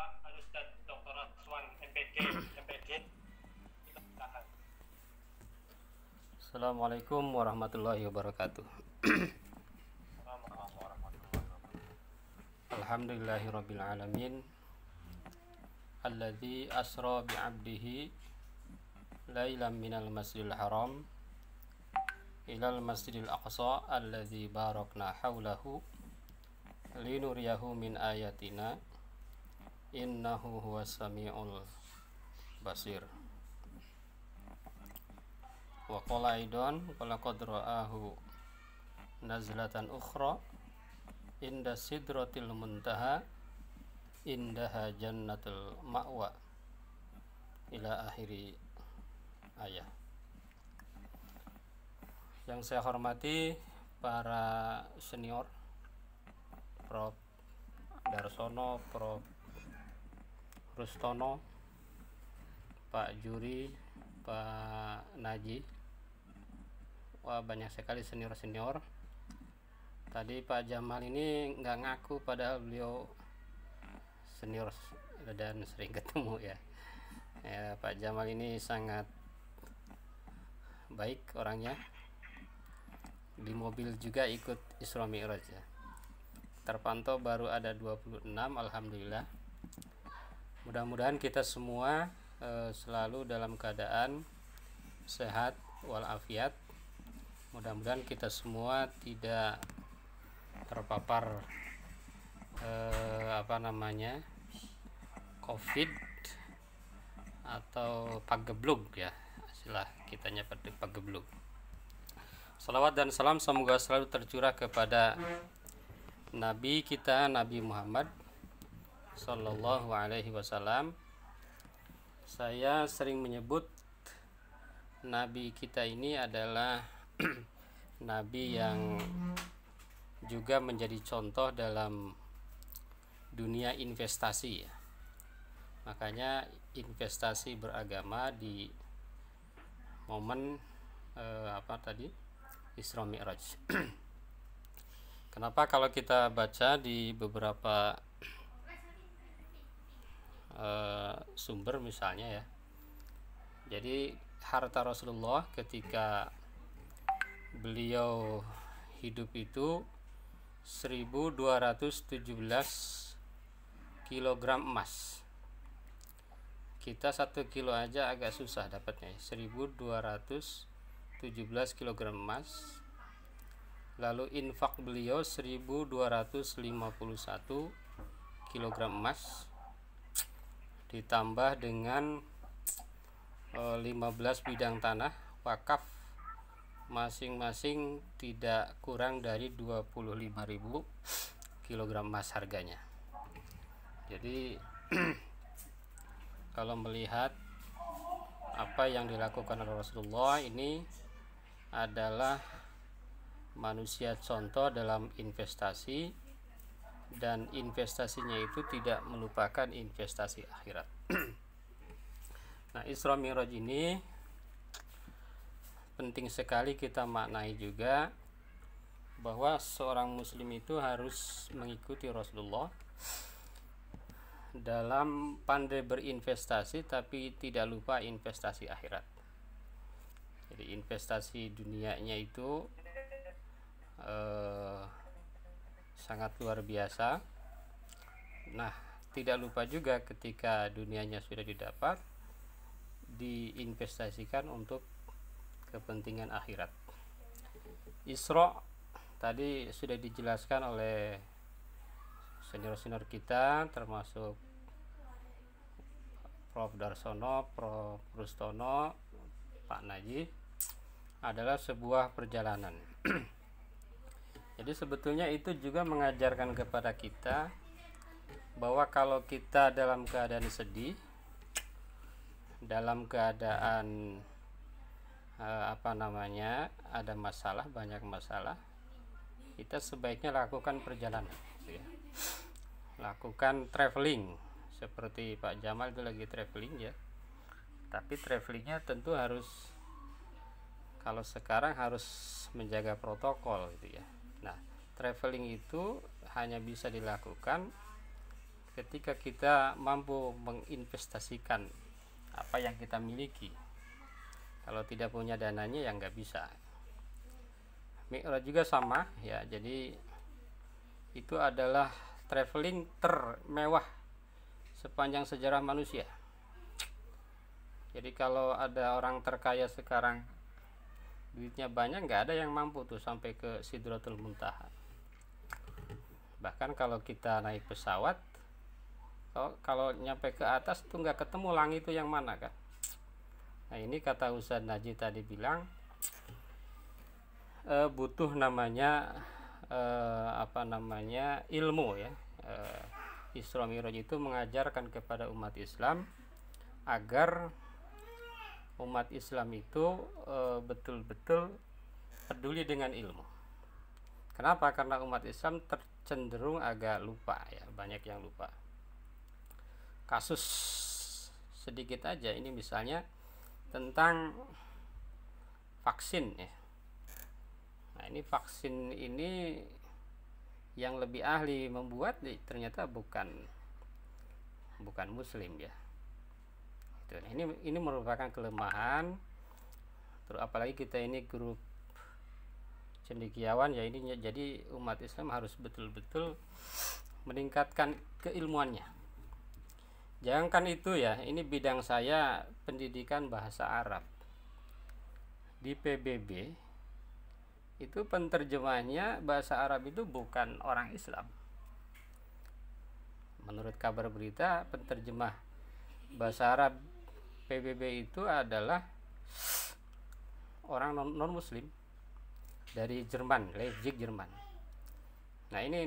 Bapak Al-Ustaz Dr. Aswan MPG. Silakan. Assalamualaikum warahmatullahi wabarakatuh. Assalamualaikum warahmatullahi wabarakatuh. Alhamdulillahirabbil alamin. Alladzi asra bi'abdihi lailan minal masjidil haram ilal masjidil aqsa alladzi barakna haulahu linuriyahu min ayatina innahu huwas samiul basir. Wa qala aidan walaqad ra'ahu nazlatan ukhra inda sidratil muntaha indaha jannatul ma'wa ila akhiri ayat. Yang saya hormati para senior, Prof. Darsono, Prof. Rustono, Pak Juri, Pak Naji. Wah, banyak sekali senior-senior. Tadi Pak Jamal ini nggak ngaku padahal beliau senior dan sering ketemu ya. Pak Jamal ini sangat baik orangnya. Di mobil juga ikut Isra Mi'raj ya. Terpantau baru ada 26, alhamdulillah. Mudah-mudahan kita semua selalu dalam keadaan sehat walafiat. Mudah-mudahan kita semua tidak terpapar COVID atau pageblug ya, istilah kitanya pada pageblug. Salawat dan salam semoga selalu tercurah kepada Nabi kita, Nabi Muhammad Sallallahu Alaihi Wasallam. Saya sering menyebut Nabi kita ini adalah Nabi yang juga menjadi contoh dalam dunia investasi ya. Makanya investasi beragama di momen Isra Mi'raj. Kenapa kalau kita baca di beberapa sumber misalnya ya. Jadi harta Rasulullah ketika beliau hidup itu 1217 kilogram emas. Kita 1 kilo aja agak susah dapatnya, 1217 kilogram emas. Lalu infak beliau 1251 kilogram emas ditambah dengan 15 bidang tanah wakaf, masing-masing tidak kurang dari 25.000 kilogram emas harganya. Jadi kalau melihat apa yang dilakukan oleh Rasulullah, ini adalah manusia contoh dalam investasi, dan investasinya itu tidak melupakan investasi akhirat. Nah, Isra Mi'raj ini penting sekali kita maknai juga bahwa seorang muslim itu harus mengikuti Rasulullah dalam pandai berinvestasi tapi tidak lupa investasi akhirat. Jadi investasi dunianya itu sangat luar biasa. Nah, tidak lupa juga ketika dunianya sudah didapat, diinvestasikan untuk kepentingan akhirat. Isra tadi sudah dijelaskan oleh senior-senior kita, termasuk Prof. Darsono, Prof. Rustono, Pak Naji, adalah sebuah perjalanan. Jadi sebetulnya itu juga mengajarkan kepada kita bahwa kalau kita dalam keadaan sedih, dalam keadaan ada masalah, banyak masalah, kita sebaiknya lakukan perjalanan gitu ya. Lakukan traveling, seperti Pak Jamal itu lagi traveling ya. Tapi travelingnya tentu harus, kalau sekarang harus menjaga protokol gitu ya. Nah, traveling itu hanya bisa dilakukan ketika kita mampu menginvestasikan apa yang kita miliki. Kalau tidak punya dananya ya nggak bisa. Mi'raj juga sama ya, jadi itu adalah traveling termewah sepanjang sejarah manusia. Jadi kalau ada orang terkaya sekarang duitnya banyak, nggak ada yang mampu tuh sampai ke Sidratul Muntaha. Bahkan kalau kita naik pesawat, kalau nyampe ke atas tuh nggak ketemu langit itu yang mana kan. Nah ini kata Ustadz Najih tadi bilang butuh namanya ilmu ya. Isra Mi'raj itu mengajarkan kepada umat Islam agar umat Islam itu betul-betul peduli dengan ilmu. Kenapa? Karena umat Islam cenderung agak lupa ya, banyak yang lupa. Kasus sedikit aja ini misalnya tentang vaksin ya. Nah ini vaksin ini yang lebih ahli membuat ternyata bukan muslim ya. Ini merupakan kelemahan. Terus apalagi kita ini grup cendekiawan ya, ini jadi umat Islam harus betul-betul meningkatkan keilmuannya. Jangankan itu ya, ini bidang saya pendidikan bahasa Arab. Di PBB itu penterjemahnya bahasa Arab itu bukan orang Islam. Menurut kabar berita, penterjemah bahasa Arab PBB itu adalah orang non muslim dari Jerman, Leipzig, Jerman. Nah, ini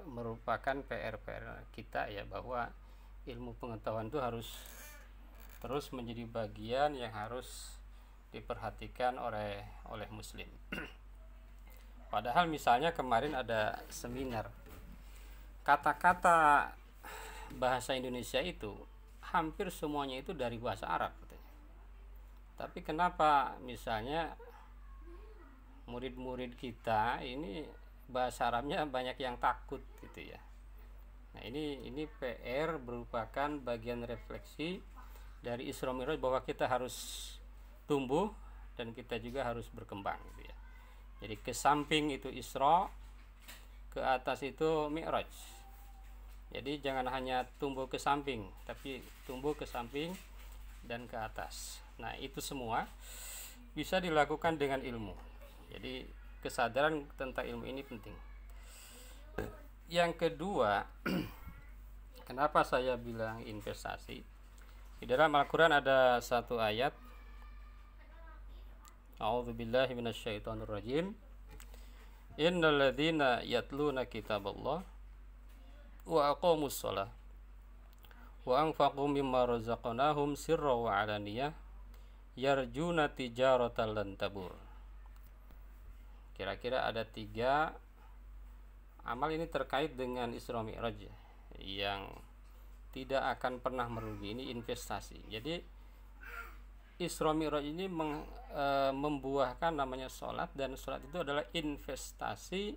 merupakan PR kita ya, bahwa ilmu pengetahuan itu harus terus menjadi bagian yang harus diperhatikan oleh muslim. Padahal misalnya kemarin ada seminar, kata-kata bahasa Indonesia itu hampir semuanya itu dari bahasa Arab katanya. Tapi kenapa misalnya murid-murid kita ini bahasa Arabnya banyak yang takut gitu ya. Nah ini PR merupakan bagian refleksi dari Isra Mi'raj bahwa kita harus tumbuh dan kita juga harus berkembang gitu ya. Jadi ke samping itu Isra, ke atas itu Mi'raj. Jadi jangan hanya tumbuh ke samping, tapi tumbuh ke samping dan ke atas. Nah itu semua bisa dilakukan dengan ilmu. Jadi kesadaran tentang ilmu ini penting. Yang kedua, kenapa saya bilang investasi? Di dalam Al-Quran ada satu ayat, A'udzubillahi minasyaitonirrajim. Innal ladzina yatluna kitaballah wa aqamus shalah wa anfaqu mimma razaqnahum sirran wa alaniyah yarjuna tijaratan lan tabur. Kira-kira ada 3 amal ini terkait dengan Isra Mi'raj yang tidak akan pernah merugi. Ini investasi. Jadi Isra Mi'raj ini membuahkan namanya sholat, dan sholat itu adalah investasi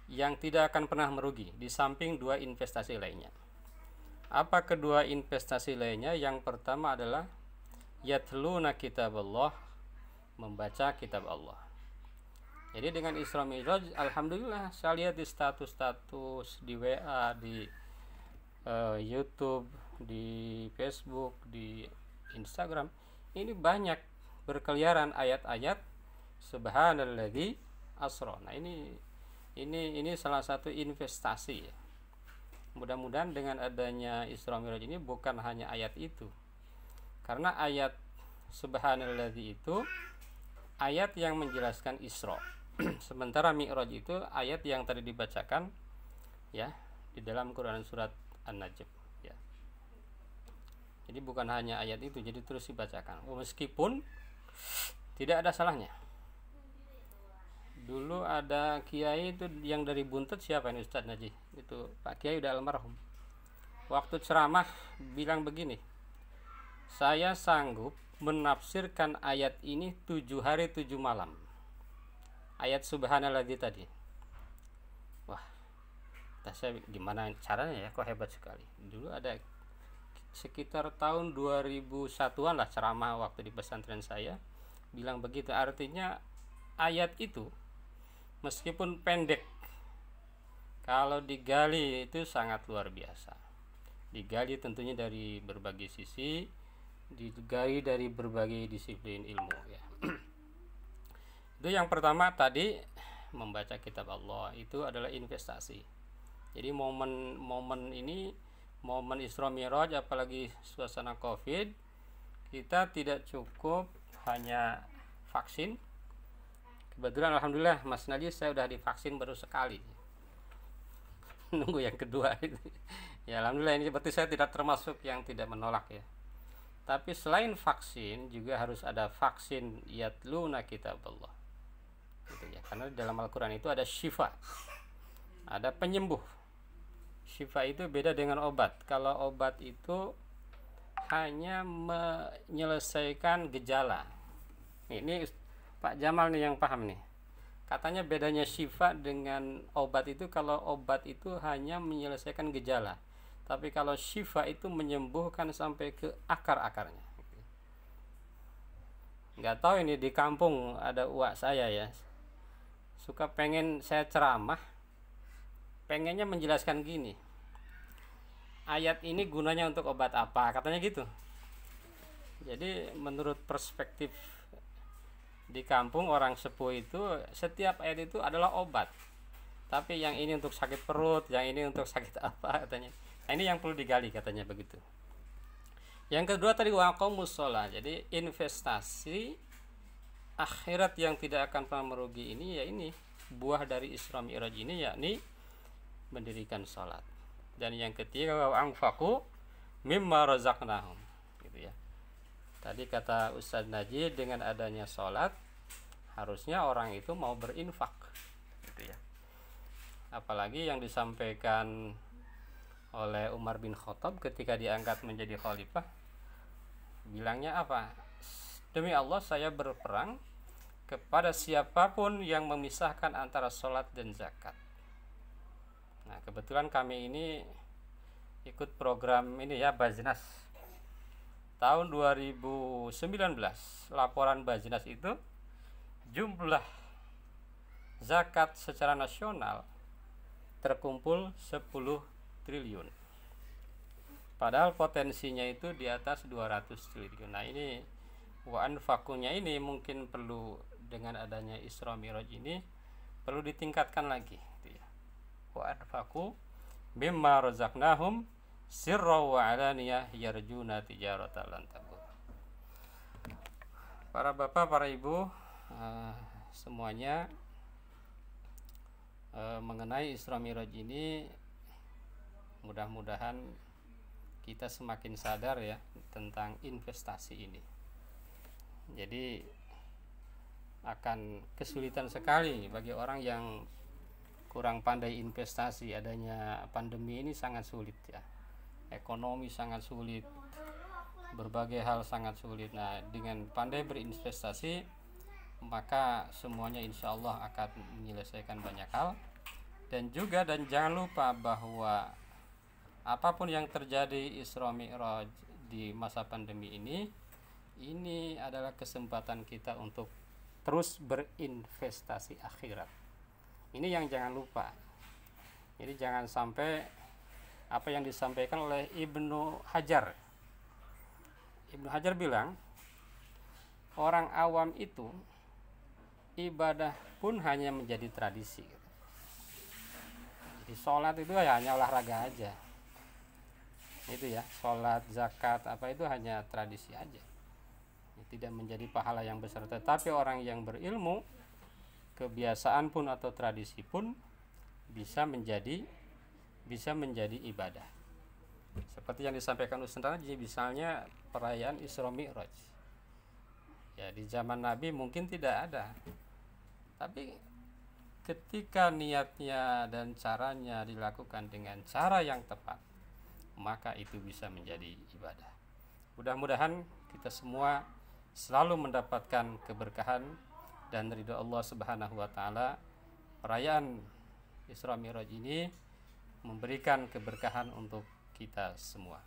yang tidak akan pernah merugi di samping 2 investasi lainnya. Apa kedua investasi lainnya? Yang pertama adalah yatluna kitaballah, membaca kitab Allah. Jadi dengan Isra Mi'raj, alhamdulillah saya lihat di status-status di WA, di YouTube, di Facebook, di Instagram, ini banyak berkeliaran ayat-ayat subhanalladzi asra. Nah ini salah satu investasi ya. Mudah-mudahan dengan adanya Isra Mi'raj ini bukan hanya ayat itu, karena ayat subhanalladzi itu ayat yang menjelaskan Isra. Sementara Mi'raj itu ayat yang tadi dibacakan ya di dalam Quran surat An-Najm ya. Jadi bukan hanya ayat itu, jadi terus dibacakan. Meskipun tidak ada salahnya. Dulu ada kiai itu yang dari Buntet, siapa ini, Ustadz Najih? Itu Pak Kiai udah almarhum. Waktu ceramah bilang begini, saya sanggup menafsirkan ayat ini 7 hari 7 malam. Ayat subhanalladzi tadi. Wah, Kata saya, gimana caranya ya, kok hebat sekali. Dulu ada sekitar tahun 2001-an lah ceramah waktu di pesantren saya bilang begitu. Artinya ayat itu meskipun pendek, kalau digali itu sangat luar biasa. Digali tentunya dari berbagai sisi, digali dari berbagai disiplin ilmu ya. Itu yang pertama tadi, membaca kitab Allah itu adalah investasi. Jadi momen ini, momen Isra Mi'raj, apalagi suasana Covid, kita tidak cukup hanya vaksin. Kebetulan alhamdulillah Mas Najis saya udah divaksin baru sekali. Nunggu yang kedua itu. Ya alhamdulillah, ini berarti saya tidak termasuk yang tidak menolak ya. Tapi selain vaksin juga harus ada vaksin yatluna kitaballah. Gitu ya. Karena dalam Al-Qur'an itu ada syifa. Ada penyembuh. Syifa itu beda dengan obat. Kalau obat itu hanya menyelesaikan gejala. Ini Pak Jamal nih yang paham nih. Katanya bedanya syifa dengan obat itu, kalau obat itu hanya menyelesaikan gejala, tapi kalau syifa itu menyembuhkan sampai ke akar-akarnya. Nggak tahu ini di kampung ada uak saya ya, suka pengen saya ceramah, pengennya menjelaskan gini, ayat ini gunanya untuk obat apa, katanya gitu. Jadi menurut perspektif di kampung orang sepuh itu, setiap ayat itu adalah obat, tapi yang ini untuk sakit perut, yang ini untuk sakit apa katanya. Nah, ini yang perlu digali katanya begitu. Yang kedua tadi waqamus shalah. Jadi investasi akhirat yang tidak akan pernah merugi ini, ya ini buah dari Isra Mi'raj ini, yakni mendirikan salat. Dan yang ketiga wa anfaqu mimma razaqnahum, gitu ya. Tadi kata Ustadz Najib, dengan adanya sholat harusnya orang itu mau berinfak, gitu ya. Apalagi yang disampaikan oleh Umar bin Khattab ketika diangkat menjadi khalifah, bilangnya apa? Demi Allah saya berperang kepada siapapun yang memisahkan antara sholat dan zakat. Nah kebetulan kami ini ikut program ini ya, Bajnas. Tahun 2019 laporan Bajnas itu jumlah zakat secara nasional terkumpul 10 triliun. Padahal potensinya itu di atas 200 triliun. Nah ini wa anfaqunya ini mungkin perlu, dengan adanya Isra Mi'raj ini perlu ditingkatkan lagi, gitu ya. Wa anfaqu mimma razaqnahum sirra wa alaniyah yarjuna tijaratan lan tabur. Para bapak, para ibu, semuanya, mengenai Isra Mi'raj ini mudah-mudahan kita semakin sadar ya tentang investasi ini. Jadi akan kesulitan sekali bagi orang yang kurang pandai investasi. Adanya pandemi ini sangat sulit ya. Ekonomi sangat sulit, berbagai hal sangat sulit. Nah dengan pandai berinvestasi, maka semuanya insya Allah akan menyelesaikan banyak hal. Dan jangan lupa bahwa apapun yang terjadi Isra Mi'raj di masa pandemi ini adalah kesempatan kita untuk terus berinvestasi akhirat. Ini yang jangan lupa. Jadi jangan sampai apa yang disampaikan oleh Ibnu Hajar. Ibnu Hajar bilang, orang awam itu ibadah pun hanya menjadi tradisi. Jadi sholat itu ya hanya olahraga aja. Itu ya, sholat, zakat, apa itu hanya tradisi aja. Tidak menjadi pahala yang besar. Tetapi orang yang berilmu, kebiasaan pun atau tradisi pun bisa menjadi ibadah. Seperti yang disampaikan Ustaz Najib, misalnya perayaan Isra Mi'raj. Ya di zaman Nabi mungkin tidak ada. Tapi ketika niatnya dan caranya dilakukan dengan cara yang tepat, maka itu bisa menjadi ibadah. Mudah-mudahan kita semua selalu mendapatkan keberkahan dan ridha Allah Subhanahu wa taala. Perayaan Isra Mi'raj ini memberikan keberkahan untuk kita semua.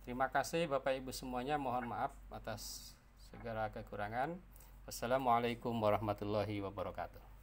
Terima kasih Bapak Ibu semuanya, mohon maaf atas segala kekurangan. Wassalamualaikum warahmatullahi wabarakatuh.